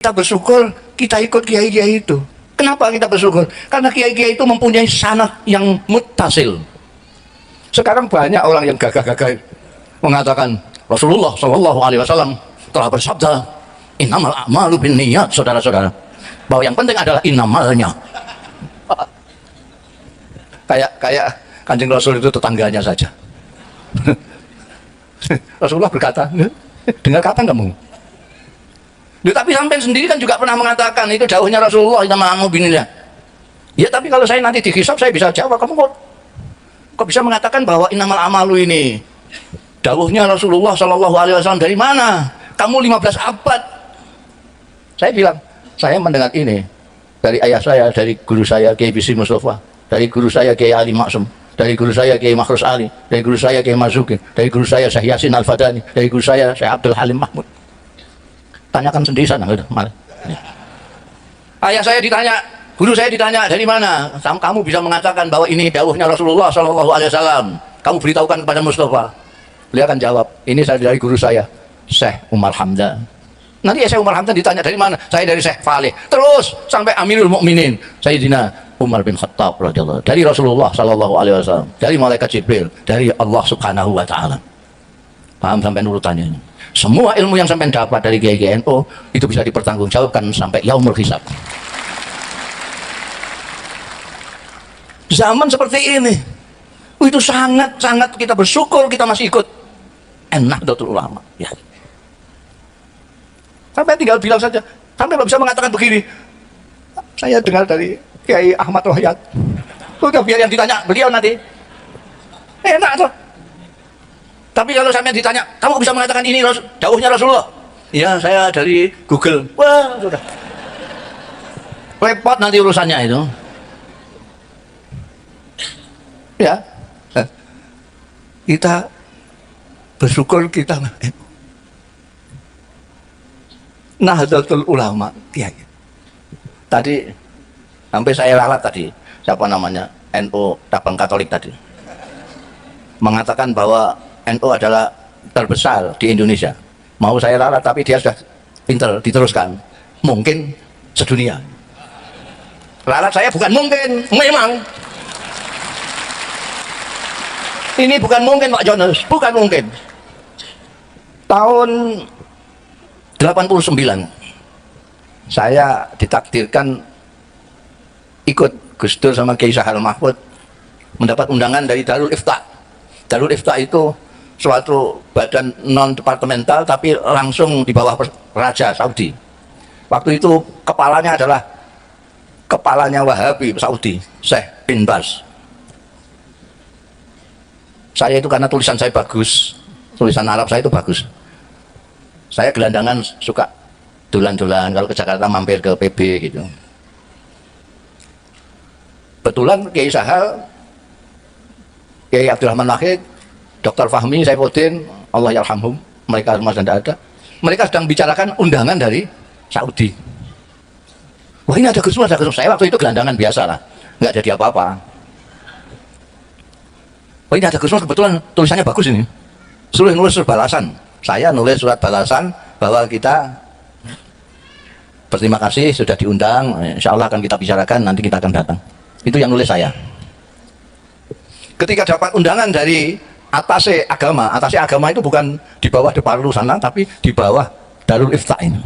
Kita bersyukur kita ikut kiai-kiai itu. Kenapa kita bersyukur? Karena kiai-kiai itu mempunyai sanad yang muttasil. Sekarang banyak orang yang gagah-gagah mengatakan Rasulullah Shallallahu Alaihi Wasallam telah bersabda, innamal a'malu binniyat, saudara-saudara, bahwa yang penting adalah innamalnya. Kayak Kanjeng Rasul itu tetangganya saja. Rasulullah berkata, dengar kapan kamu? Tapi sampai sendiri kan juga pernah mengatakan itu jauhnya Rasulullah, innamal a'malu binniyat. Ya tapi kalau saya nanti dihisab saya bisa jawab, kamu kok bisa mengatakan bahwa innamal a'malu ini dawuhnya Rasulullah Shallallahu Alaihi Wasallam dari mana? Kamu 15 abad. Saya bilang, saya mendengar ini dari ayah saya, dari guru saya Kiai Bisri Mustafa, dari guru saya Kiai Ali Maksum, dari guru saya Kiai Makhrus Ali, dari guru saya Kiai Marzuki, dari guru saya Syekh Yasin Al-Fadani, dari guru saya Syekh Abdul Halim Mahmud. Tanyakan sendiri sana, malah. Ayah saya ditanya, guru saya ditanya, dari mana? Kamu bisa mengatakan bahwa ini dawuhnya Rasulullah Shallallahu Alaihi Wasallam. Kamu beritahukan kepada Mustafa. Beliau akan jawab, ini saya dari guru saya, Syekh Umar Hamdan. Nanti Syekh Umar Hamdan ditanya dari mana? Saya dari Syekh Faleh. Terus sampai Amirul Mukminin, Sayyidina Umar bin Khattab radhiyallahu dari Rasulullah Shallallahu Alaihi Wasallam, dari malaikat Jibril, dari Allah Subhanahu Wa Taala. Paham sampai urutannya? Semua ilmu yang sampai dapat dari GGNU itu bisa dipertanggungjawabkan sampai yaumul hisab. Zaman seperti ini, itu sangat kita bersyukur kita masih ikut Nahdlatul Ulama. Ya. Sampai tinggal bilang saja, sampai bisa mengatakan begini, saya dengar dari Kiai Ahmad Rohyat. Udah biar yang ditanya beliau nanti. Enak tuh. Tapi kalau sampai ditanya, kamu bisa mengatakan ini dawuhnya Rasulullah? Ya, saya dari Google. Wah, sudah. Repot nanti urusannya itu. Ya. Kita bersyukur kita Nahdlatul Ulama. Ya. Tadi sampai saya ralat tadi, siapa namanya? NU cabang Katolik tadi. Mengatakan bahwa NU adalah terbesar di Indonesia. Mau saya ralat tapi dia sudah pinter diteruskan. Mungkin sedunia. Ralat saya bukan mungkin, memang. Ini bukan mungkin Pak Jonas, bukan mungkin. Tahun 89 saya ditakdirkan ikut Gus Dur sama Kiai Sahal Mahfud mendapat undangan dari Darul Ifta. Darul Ifta itu suatu badan non departemental tapi langsung di bawah Raja Saudi. Waktu itu kepalanya adalah kepalanya Wahabi Saudi, Syekh bin Baz. Saya itu karena tulisan saya bagus, tulisan Arab saya itu bagus. Saya gelandangan suka dulan-dulan, kalau ke Jakarta mampir ke PB gitu. Betulan Kiai Sahal, Kiai Abdurrahman Wahid, Dr. Fahmi, Saifuddin, Allah yarhamhum, mereka semua sudah ada. Mereka sedang bicarakan undangan dari Saudi. Wah ini ada Gus Dur, ada Gus Dur. Saya waktu itu gelandangan biasa lah, nggak jadi apa-apa. Wah ini ada Gus Dur, kebetulan tulisannya bagus ini. Suruh nulis surat balasan. Saya nulis surat balasan bahwa kita berterima kasih sudah diundang. Insya Allah akan kita bicarakan, nanti kita akan datang. Itu yang nulis saya. Ketika dapat undangan dari atase agama itu bukan di bawah Deparlu sana, tapi di bawah Darul Ifta ini.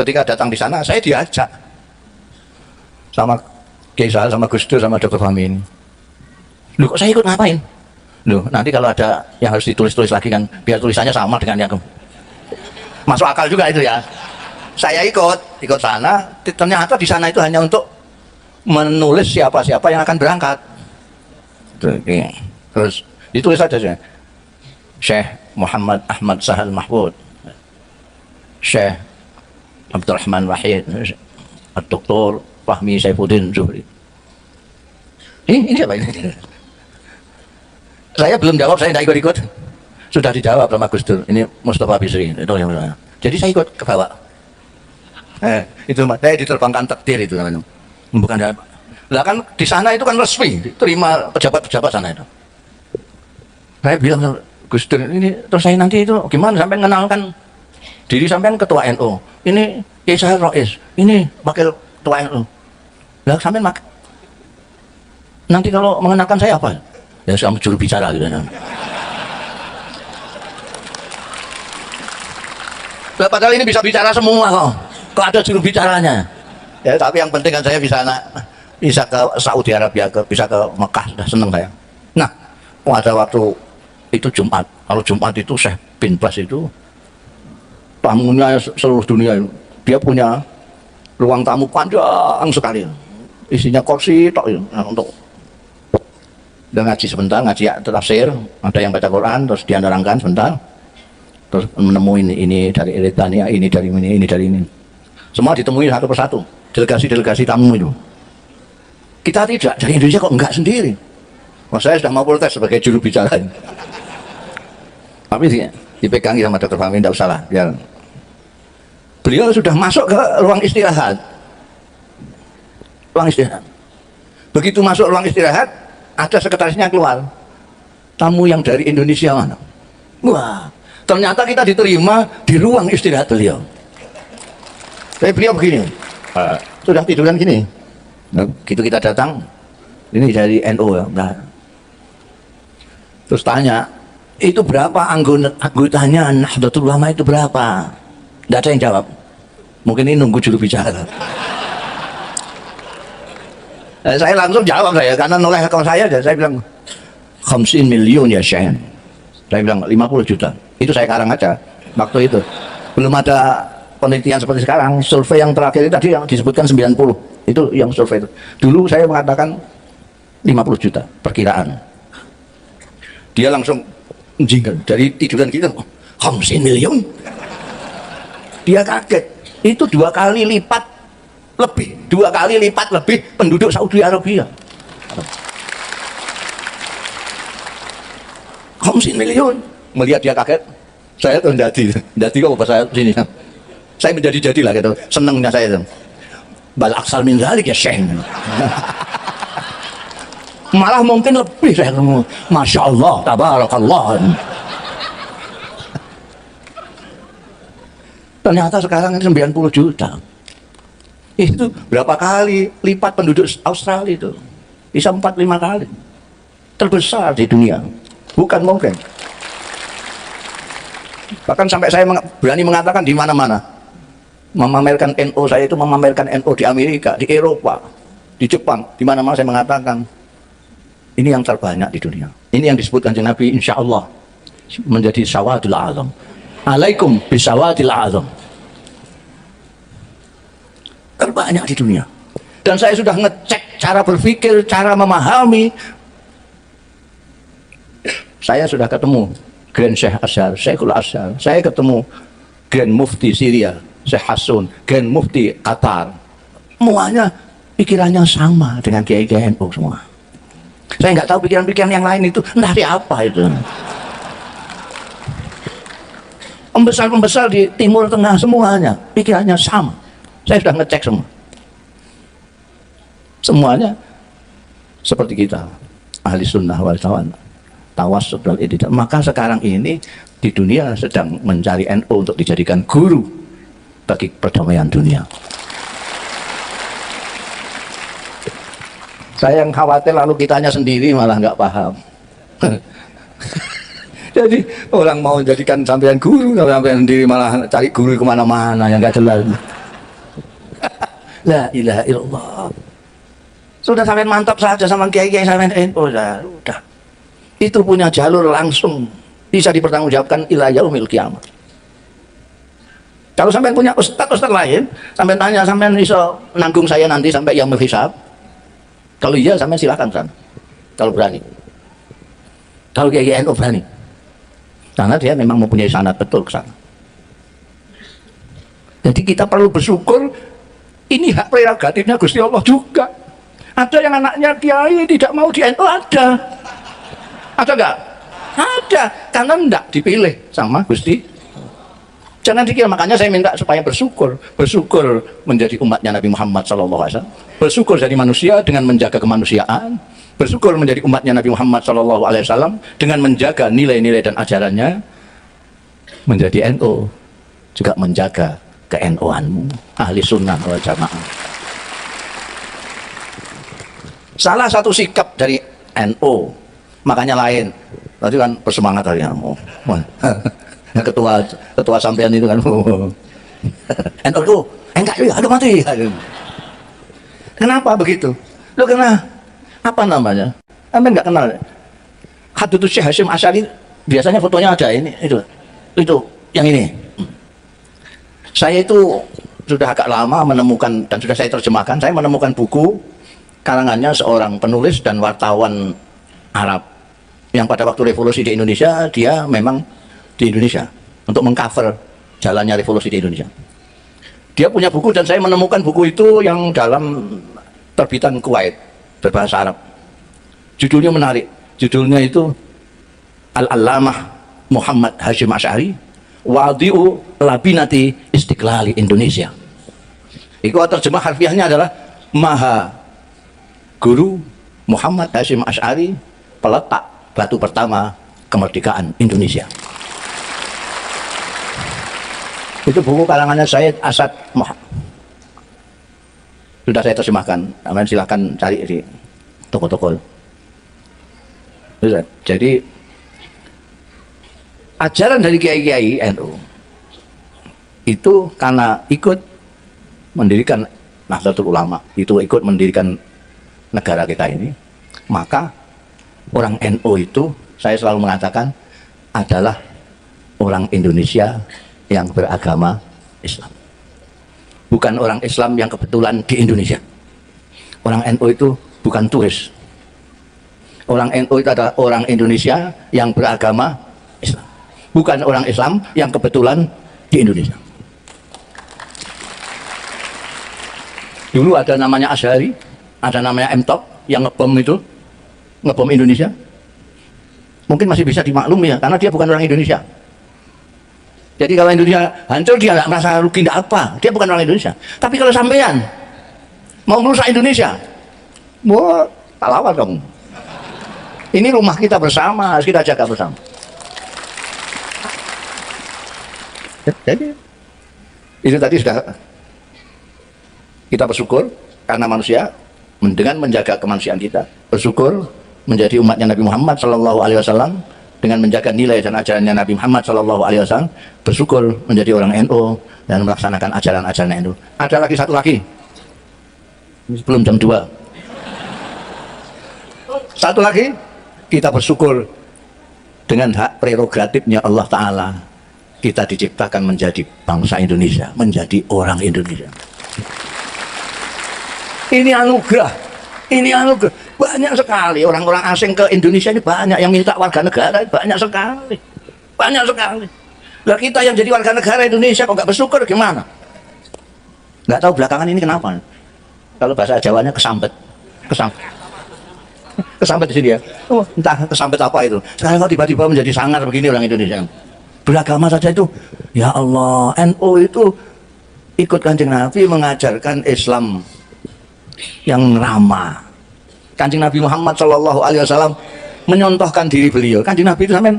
Ketika datang di sana, saya diajak sama Kiai Sahal, sama Gus Dur, sama Dr. Fahmi ini. Loh kok saya ikut ngapain? Loh nanti kalau ada yang harus ditulis-tulis lagi kan, biar tulisannya sama dengan yang masuk akal juga itu ya. Saya ikut sana, ternyata di sana itu hanya untuk menulis siapa-siapa yang akan berangkat. Terus ditulis saja Syekh Muhammad Ahmad Sahal Mahfud, Syekh Abdurrahman Wahid, Dr. Fahmi Saifuddin Zuhri. Ini siapa ini? Saya belum jawab, saya tidak ikut-ikut. Sudah dijawab sama Gus Dur. Ini Mustafa Bisri. Jadi saya ikut ke bawah. Itu saya diterbangkan takdir itu namanya. Bukan ada. Lah kan di sana itu kan resmi, terima pejabat-pejabat sana itu. Saya bilang Gus Dur ini terus saya nanti itu gimana sampai mengenalkan diri sampai ketua NU. ini Kiai Rois, ini wakil ketua NU. Lah sampean nanti kalau mengenalkan saya apa? Ya sama juru bicara gitu. Lah padahal ini bisa bicara semua kok. Kok ada juru bicaranya? Ya tapi yang penting kan saya bisa ke Saudi Arabia, bisa ke Mekah, sudah seneng saya. Nah, pada waktu itu Jumat, kalau Jumat itu Syekh bin Bas itu tamunya seluruh dunia, dia punya ruang tamu panjang sekali, isinya kursi tok untuk dan ngaji sebentar, ngaji tafsir, ada yang baca Quran, terus dia nerangkan sebentar, terus menemui ini dari Eritania, ini dari ini, semua ditemui satu persatu, delegasi tamu itu. Kita tidak, dari Indonesia kok enggak sendiri. Mas saya sudah mau protes sebagai juru bicara. Tapi dipegangi sama Dr. Fahmi, tidak usah lah. Biar. Beliau sudah masuk ke ruang istirahat. Ruang istirahat. Begitu masuk ruang istirahat, ada sekretarisnya keluar. Tamu yang dari Indonesia mana? Wah, ternyata kita diterima di ruang istirahat beliau. Tapi beliau begini, sudah tiduran gini. Nah, gitu kita datang, ini dari NU ya. Nah, terus tanya, itu berapa anggotanya Nahdlatul Ulama itu berapa? Tidak ada yang jawab. Mungkin ini nunggu juru bicara. Saya langsung jawab karena noleh akal saya bilang 50 miliar ya Syekh. Saya bilang 50 juta. Itu saya karang aja waktu itu. Belum ada penelitian seperti sekarang. Survei yang terakhir itu tadi yang disebutkan 90. Itu yang survei itu. Dulu saya mengatakan 50 juta perkiraan. Dia langsung jinggal dari tiduran kita. 50 miliar. Dia kaget. Itu 2 kali lipat lebih penduduk Saudi Arabia. 50 miliar. Melihat dia kaget, saya tuh ndati kok bahasa sini. Saya menjadi-jadilah gitu. Senengnya saya itu. Bal aksal min dzalik ya Syekh. Malah mungkin lebih saya ketemu. Masya Allah, tabarakallah. Ternyata sekarang ini 90 juta. Itu berapa kali lipat penduduk Australia itu? Bisa 4-5 kali. Terbesar di dunia. Bukan mungkin. Bahkan sampai saya berani mengatakan di mana-mana. Memamerkan NU saya itu memamerkan NU di Amerika, di Eropa, di Jepang, di mana-mana saya mengatakan ini yang terbanyak di dunia. Ini yang disebutkan Nabi, insya Allah menjadi sawadul azam. Alaikum bisawadil azam. Terbanyak di dunia. Dan saya sudah ngecek cara berpikir, cara memahami. Saya sudah ketemu Grand Syekh Azhar, Syekhul Azhar. Saya ketemu Grand Mufti Syria, Syekh Hasun, Grand Mufti Qatar. Semuanya pikirannya sama dengan Kiai-Kiai NU semua. Saya nggak tahu pikiran-pikiran yang lain itu entah apa itu. Pembesar-pembesar di Timur Tengah semuanya pikirannya sama. Saya sudah ngecek semua. Semuanya seperti kita, ahli sunnah wal jamaah, tawassut wal i'tidal. Maka sekarang ini di dunia sedang mencari NU untuk dijadikan guru bagi perdamaian dunia. Saya yang khawatir lalu kitanya sendiri malah nggak paham. Jadi orang mau jadikan sampean guru, sampean sendiri malah cari guru kemana-mana yang nggak jelas. La ilaha illallah. Sudah sampean mantap saja sama kiai-kiai sampean NU, udah. Itu punya jalur langsung bisa dipertanggungjawabkan ila yaumil kiamat. Kalau sampean punya ustaz-ustaz lain, sampean tanya, sampean bisa nanggung saya nanti sampai yaumil hisab? Kalau iya sampean silakan sana. Kalau berani. Kalau kiai NU berani. Karena dia memang mempunyai sanad betul ke sana. Jadi kita perlu bersyukur, ini hak prerogatifnya Gusti Allah juga. Ada yang anaknya kiai tidak mau di NU, ada enggak? Ada, karena enggak dipilih sama Gusti. Jangan dikira, makanya saya minta supaya bersyukur menjadi umatnya Nabi Muhammad SAW, bersyukur jadi manusia dengan menjaga kemanusiaan, bersyukur menjadi umatnya Nabi Muhammad SAW dengan menjaga nilai-nilai dan ajarannya, menjadi NU juga menjaga ke NU-anmu, ahli sunnah wal jamaah. Salah satu sikap dari NU, makanya lain. Tadi kan bersemangat tadi kamu. Ketua sampean itu kan. NU itu enggak ya, aduh mati. Kenapa begitu? Lo karena apa namanya? Anda nggak kenal. Hadutu Syekh Hasyim Asy'ari biasanya fotonya ada ini, itu yang ini. Saya itu sudah agak lama menemukan dan sudah saya terjemahkan. Saya menemukan buku karangannya seorang penulis dan wartawan Arab yang pada waktu revolusi di Indonesia dia memang di Indonesia untuk mengcover jalannya revolusi di Indonesia. Dia punya buku dan saya menemukan buku itu yang dalam terbitan Kuwait berbahasa Arab. Judulnya menarik. Judulnya itu Al-Allamah Muhammad Hasyim Asy'ari Wadi'u Labinati Istiqlali Indonesia. Itu terjemah harfiahnya adalah Maha Guru Muhammad Hasyim Asy'ari, peletak batu pertama kemerdekaan Indonesia. Itu buku karangannya Said Asad Muhammad. Sudah saya terjemahkan, silahkan cari di toko-toko. Jadi ajaran dari kiai-kiai NU itu karena ikut mendirikan Nahdlatul Ulama, itu ikut mendirikan negara kita ini, maka orang NU itu saya selalu mengatakan adalah orang Indonesia yang beragama Islam, bukan orang Islam yang kebetulan di Indonesia. Orang NU itu bukan turis. Orang NU itu adalah orang Indonesia yang beragama Islam, bukan orang Islam yang kebetulan di Indonesia. Dulu ada namanya Azhari, ada namanya M-Top yang ngebom itu, ngebom Indonesia. Mungkin masih bisa dimaklumi ya, karena dia bukan orang Indonesia. Jadi kalau Indonesia hancur dia nggak merasa rugi, nggak apa, dia bukan orang Indonesia. Tapi kalau sampean mau merusak Indonesia, wah, tak lawan kamu. Ini rumah kita bersama, harus kita jaga bersama. Jadi itu tadi sudah kita bersyukur karena manusia dengan menjaga kemanusiaan kita, bersyukur menjadi umatnya Nabi Muhammad SAW dengan menjaga nilai dan ajarannya Nabi Muhammad SAW, bersyukur menjadi orang NU dan melaksanakan ajaran-ajaran NU. Ada lagi satu lagi sebelum jam 2. Satu lagi, kita bersyukur dengan hak prerogatifnya Allah Ta'ala kita diciptakan menjadi bangsa Indonesia, menjadi orang Indonesia. Ini anugerah, ini anugerah. Banyak sekali orang-orang asing ke Indonesia ini, banyak yang minta warga negara, banyak sekali, banyak sekali. Lah kita yang jadi warga negara Indonesia kok nggak bersyukur gimana? Nggak tahu belakangan ini kenapa. Kalau bahasa Jawanya kesambet, kesambet di sini ya. Oh, entah kesambet apa itu. Sekarang kok tiba-tiba menjadi sangar begini orang Indonesia. Beragama saja itu, ya Allah, NU itu ikut Kanjeng Nabi mengajarkan Islam yang ramah. Kanjeng Nabi Muhammad SAW menyontohkan diri beliau. Kanjeng Nabi itu sampai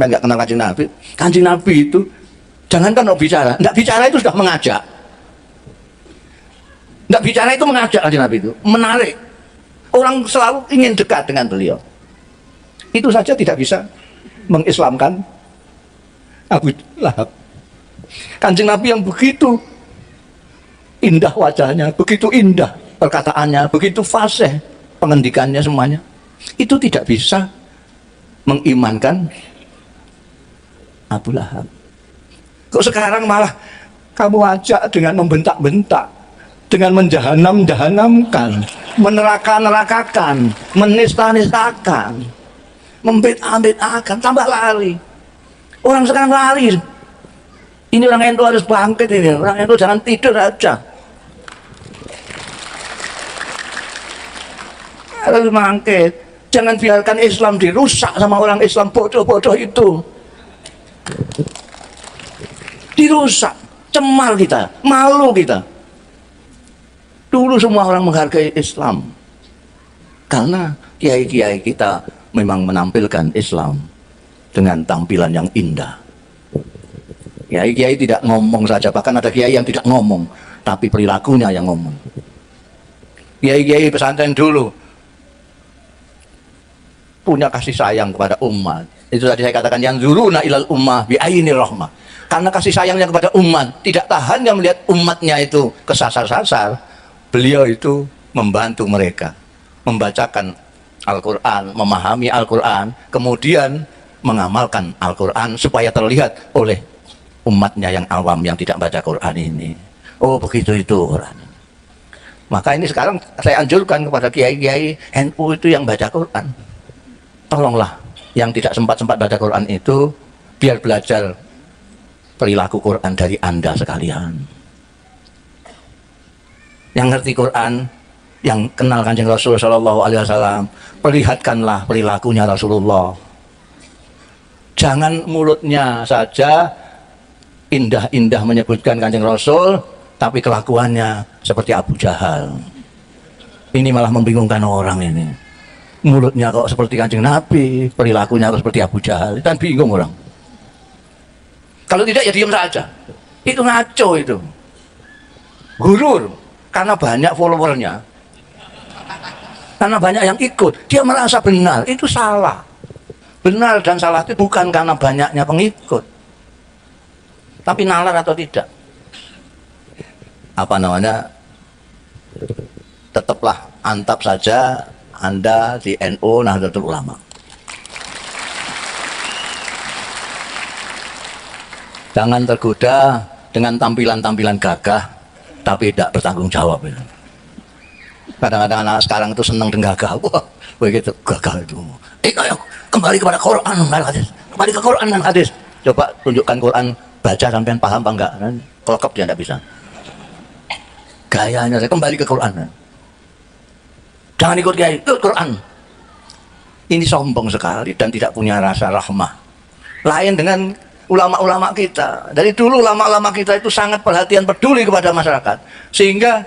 nggak kenal Kanjeng Nabi. Kanjeng Nabi itu jangankan mau bicara, nggak bicara itu sudah mengajak. Nggak bicara itu mengajak Kanjeng Nabi itu, menarik. Orang selalu ingin dekat dengan beliau. Itu saja tidak bisa mengislamkan Abu Lahab. Kanjeng Nabi yang begitu indah wajahnya, begitu indah perkataannya, begitu fasih pengendikannya semuanya, itu tidak bisa mengimankan Abu Lahab. Kok sekarang malah kamu ajak dengan membentak-bentak, dengan menjahanam-jahanamkan, meneraka-nerakakan, menista-nistakan, membid'ah-bid'ahkan, tambah lari. Orang sekarang lari. Ini orang NU harus bangkit ini. Orang NU jangan tidur aja. Harus bangkit. Jangan biarkan Islam dirusak sama orang Islam bodoh-bodoh itu. Dirusak, cemar kita, malu kita. Dulu semua orang menghargai Islam karena kiai-kiai kita memang menampilkan Islam dengan tampilan yang indah. Kiai-kiai tidak ngomong saja, bahkan ada kiai yang tidak ngomong, tapi perilakunya yang ngomong. Kiai-kiai pesantren dulu punya kasih sayang kepada umat. Itu tadi saya katakan, yang zuruna ilal ummah bi ainir rahmah. Karena kasih sayangnya kepada umat, tidak tahannya melihat umatnya itu kesasar-sasar, beliau itu membantu mereka membacakan Al-Quran, memahami Al-Quran, kemudian mengamalkan Al-Quran supaya terlihat oleh umatnya yang awam yang tidak baca Quran ini. Oh begitu itu Quran. Maka ini sekarang saya anjurkan kepada kiai-kiai NU itu yang baca Quran, tolonglah yang tidak sempat baca Quran itu biar belajar perilaku Quran dari Anda sekalian. Yang ngerti Quran, yang kenal Kanjeng Rasul Shallallahu Alaihi Wasallam, perlihatkanlah perilakunya Rasulullah. Jangan mulutnya saja indah-indah menyebutkan Kanjeng Rasul, tapi kelakuannya seperti Abu Jahal. Ini malah membingungkan orang ini. Mulutnya kok seperti Kanjeng Nabi, perilakunya kok seperti Abu Jahal, dan bingung orang. Kalau tidak ya diam saja. Itu ngaco itu. Gurur karena banyak followernya. Karena banyak yang ikut, dia merasa benar, itu salah. Benar dan salah itu bukan karena banyaknya pengikut, tapi nalar atau tidak. Apa namanya? Tetaplah antap saja Anda di NU Nahdlatul Ulama. Jangan tergoda dengan tampilan-tampilan gagah, tapi tidak bertanggung jawab. Kadang-kadang anak sekarang itu senang dengan gagah. Wah, begitu gagah itu. Ayo kembali kepada Quran dan hadis. Kembali ke Quran dan hadis. Coba tunjukkan Quran, baca sampean paham apa enggak? Kelekep dia enggak bisa. Gayanya saya kembali ke Quran. Jangan ikut kiai, ikut Quran. Ini sombong sekali dan tidak punya rasa rahmah. Lain dengan ulama-ulama kita. Dari dulu ulama-ulama kita itu sangat perhatian, peduli kepada masyarakat, sehingga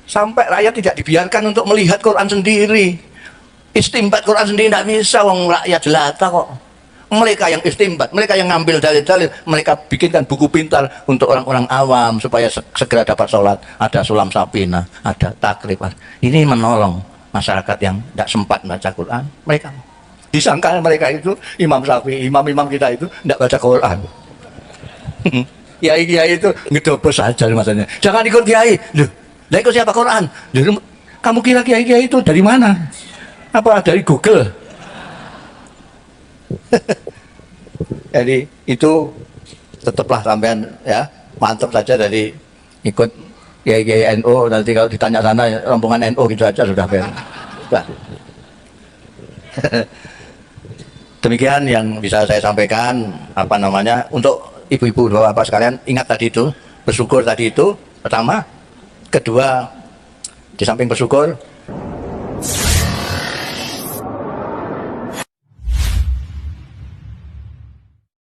sampai rakyat tidak dibiarkan untuk melihat Quran sendiri. Istimbat Quran sendiri tidak bisa, wong rakyat jelata kok. Mereka yang istimbat, mereka yang ngambil dalil-dalil, mereka bikinkan buku pintar untuk orang-orang awam supaya segera dapat sholat. Ada sulam sapina, ada takrib. Ini menolong masyarakat yang tidak sempat baca Quran. Mereka disangka mereka itu Imam Syafi'i, imam-imam kita itu tidak baca Quran. Kiai-kiai itu ngedobos saja maksudnya. Jangan ikut kiai. Loh, lah ikut siapa Quran? Loh, kamu kira kiai-kiai itu dari mana? Apa dari Google? Jadi itu tetaplah sampean ya, mantap saja dari ikut kiai-kiai NU. Nanti kalau ditanya sana rombongan NU gitu aja sudah beres. Demikian yang bisa saya sampaikan, apa namanya, untuk ibu-ibu bapak-bapak sekalian. Ingat tadi itu, bersyukur tadi itu pertama. Kedua, di samping bersyukur,